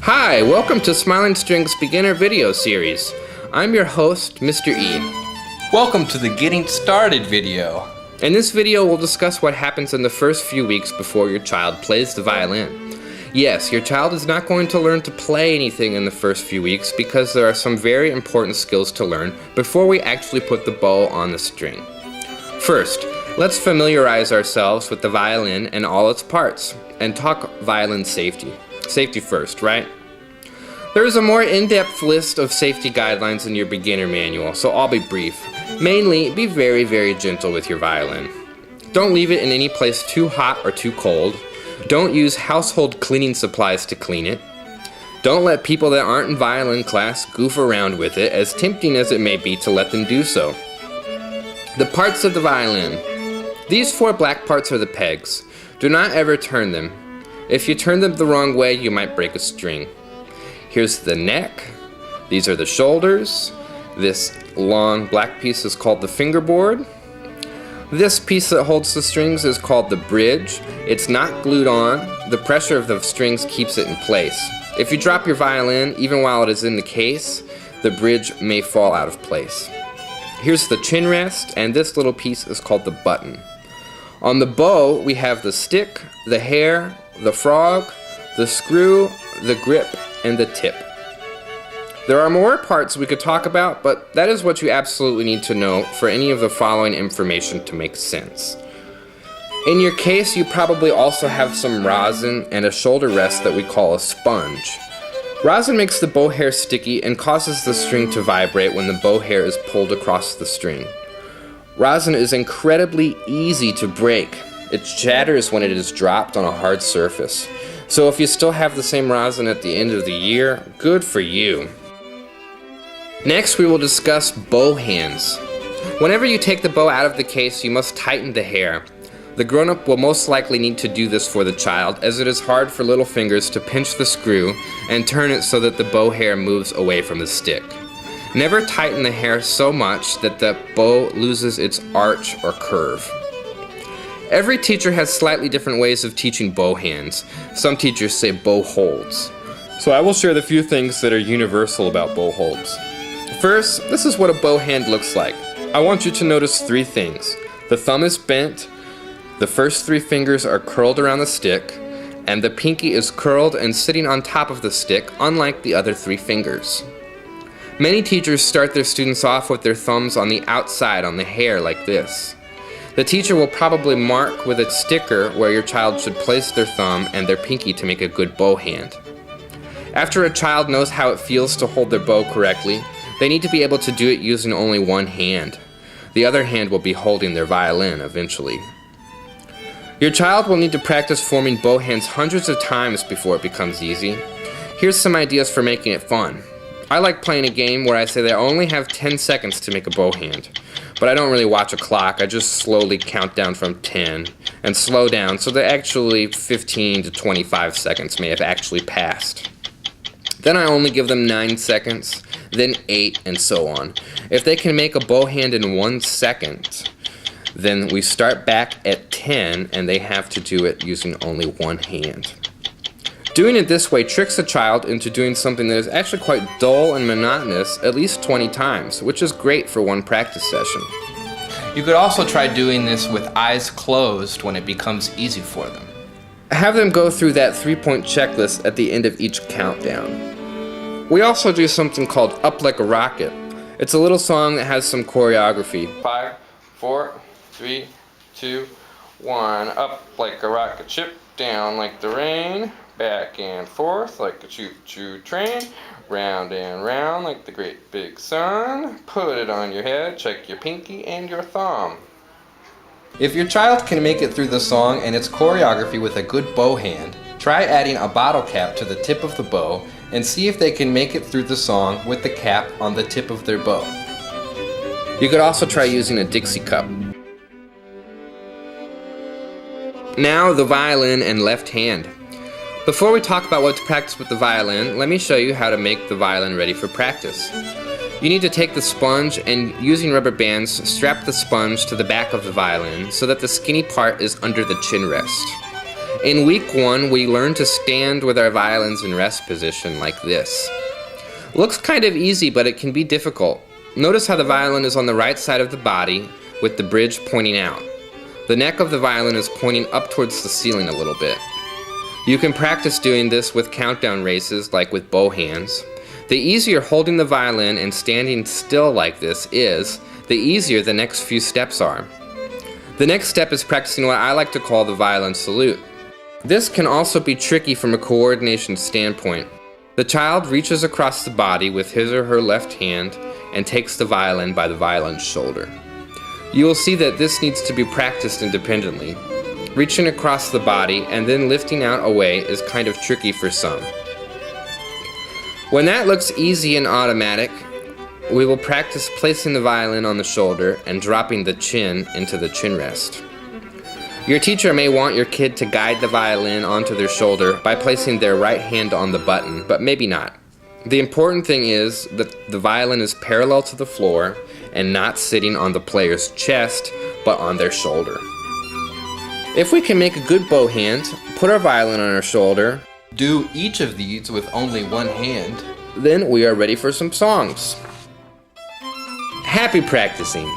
Hi, welcome to Smiling Strings Beginner Video Series. I'm your host, Mr. E. Welcome to the Getting Started video. In this video, we'll discuss what happens in the first few weeks before your child plays the violin. Yes, your child is not going to learn to play anything in the first few weeks because there are some very important skills to learn before we actually put the bow on the string. First, let's familiarize ourselves with the violin and all its parts, and talk violin safety. Safety first, right? There is a more in-depth list of safety guidelines in your beginner manual, so I'll be brief. Mainly, be very, very gentle with your violin. Don't leave it in any place too hot or too cold. Don't use household cleaning supplies to clean it. Don't let people that aren't in violin class goof around with it, as tempting as it may be to let them do so. The parts of the violin. These four black parts are the pegs. Do not ever turn them. If you turn them the wrong way, you might break a string. Here's the neck. These are the shoulders. This long black piece is called the fingerboard. This piece that holds the strings is called the bridge. It's not glued on. The pressure of the strings keeps it in place. If you drop your violin, even while it is in the case, the bridge may fall out of place. Here's the chin rest, and this little piece is called the button. On the bow, we have the stick, the hair, the frog, the screw, the grip, and the tip. There are more parts we could talk about, but that is what you absolutely need to know for any of the following information to make sense. In your case, you probably also have some rosin and a shoulder rest that we call a sponge. Rosin makes the bow hair sticky and causes the string to vibrate when the bow hair is pulled across the string. Rosin is incredibly easy to break. It shatters when it is dropped on a hard surface. So if you still have the same rosin at the end of the year, good for you. Next, we will discuss bow hands. Whenever you take the bow out of the case, you must tighten the hair. The grown-up will most likely need to do this for the child, as it is hard for little fingers to pinch the screw and turn it so that the bow hair moves away from the stick. Never tighten the hair so much that the bow loses its arch or curve. Every teacher has slightly different ways of teaching bow hands. Some teachers say bow holds. So I will share the few things that are universal about bow holds. First, this is what a bow hand looks like. I want you to notice three things. The thumb is bent, the first three fingers are curled around the stick, and the pinky is curled and sitting on top of the stick, unlike the other three fingers. Many teachers start their students off with their thumbs on the outside on the hair like this. The teacher will probably mark with a sticker where your child should place their thumb and their pinky to make a good bow hand. After a child knows how it feels to hold their bow correctly, they need to be able to do it using only one hand. The other hand will be holding their violin eventually. Your child will need to practice forming bow hands hundreds of times before it becomes easy. Here's some ideas for making it fun. I like playing a game where I say that I only have 10 seconds to make a bow hand. But I don't really watch a clock, I just slowly count down from 10 and slow down so that actually 15 to 25 seconds may have actually passed. Then I only give them 9 seconds, then 8, and so on. If they can make a bow hand in 1 second, then we start back at 10 and they have to do it using only one hand. Doing it this way tricks a child into doing something that is actually quite dull and monotonous at least 20 times, which is great for one practice session. You could also try doing this with eyes closed when it becomes easy for them. Have them go through that 3-point checklist at the end of each countdown. We also do something called Up Like a Rocket. It's a little song that has some choreography. 5, 4, 3, 2, 1. Up like a rocket ship, down like the rain. Back and forth like a choo-choo train, round and round like the great big sun. Put it on your head, check your pinky and your thumb. If your child can make it through the song and its choreography with a good bow hand, try adding a bottle cap to the tip of the bow and see if they can make it through the song with the cap on the tip of their bow. You could also try using a Dixie cup. Now the violin and left hand. Before we talk about what to practice with the violin, let me show you how to make the violin ready for practice. You need to take the sponge and, using rubber bands, strap the sponge to the back of the violin so that the skinny part is under the chin rest. In week 1, we learn to stand with our violins in rest position like this. Looks kind of easy, but it can be difficult. Notice how the violin is on the right side of the body with the bridge pointing out. The neck of the violin is pointing up towards the ceiling a little bit. You can practice doing this with countdown races like with bow hands. The easier holding the violin and standing still like this is, the easier the next few steps are. The next step is practicing what I like to call the violin salute. This can also be tricky from a coordination standpoint. The child reaches across the body with his or her left hand and takes the violin by the violin's shoulder. You will see that this needs to be practiced independently. Reaching across the body and then lifting out away is kind of tricky for some. When that looks easy and automatic, we will practice placing the violin on the shoulder and dropping the chin into the chin rest. Your teacher may want your kid to guide the violin onto their shoulder by placing their right hand on the button, but maybe not. The important thing is that the violin is parallel to the floor and not sitting on the player's chest, but on their shoulder. If we can make a good bow hand, put our violin on our shoulder, Do each of these with only one hand. then we are ready for some songs. Happy practicing!